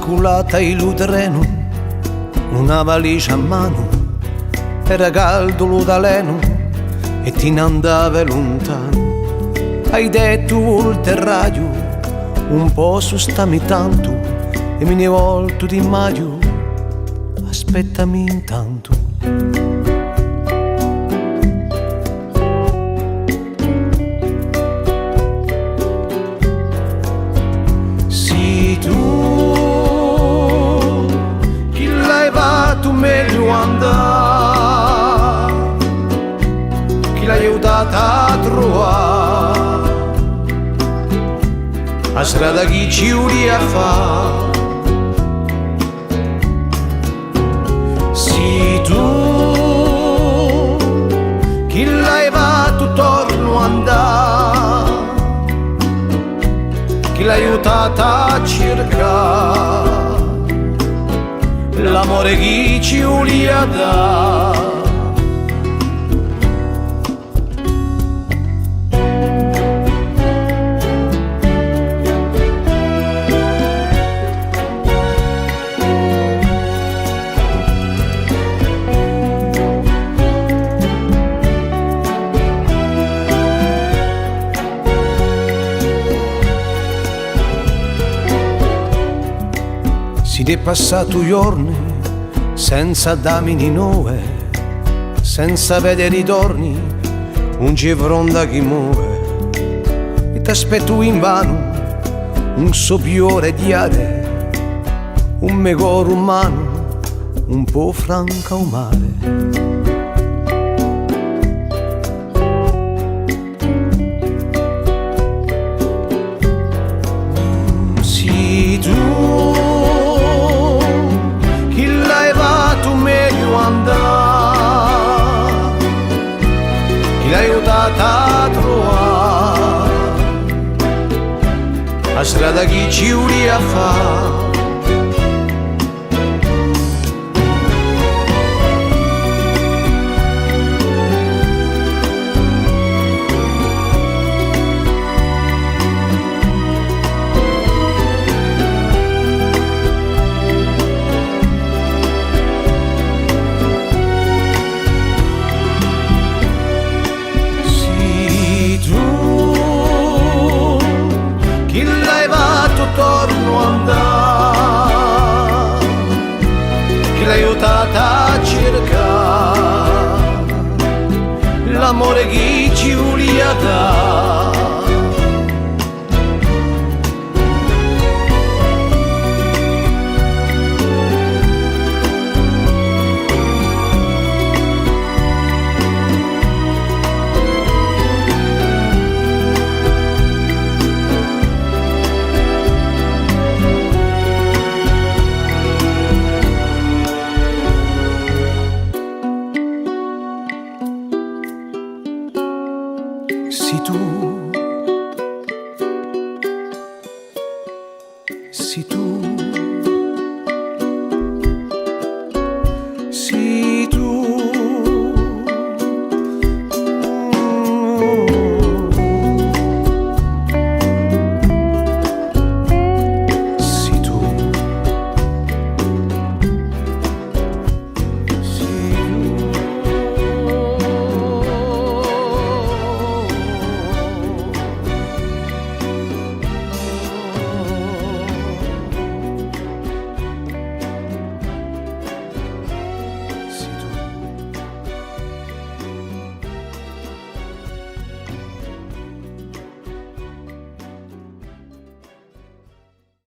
immacolata il treno, una valigia a mano, era caldo lo taleno e ti ne andava lontano. Hai detto il terraio, un po' sostami tanto, e me ne volto di maggio, aspettami intanto. Meglio andare, chi l'ha aiutata a trovare la strada che ci uria fa. Sì, tu chi l'hai fatto torno ad andare, chi l'ha aiutata a cercare l'amore che ci ulia dà. Si è passato giorni senza damini nuove, senza vedere ritorni, un cifronda che muove. E t'aspetto invano, un soppiore di ade, un megoro umano, un po' franca o mare. Sì, tu chi l'ha aiutata a trovare la strada che ci uria fa. Torno ad andare, chi l'ha aiutata a cercare l'amore che ci volia dare. Sì tu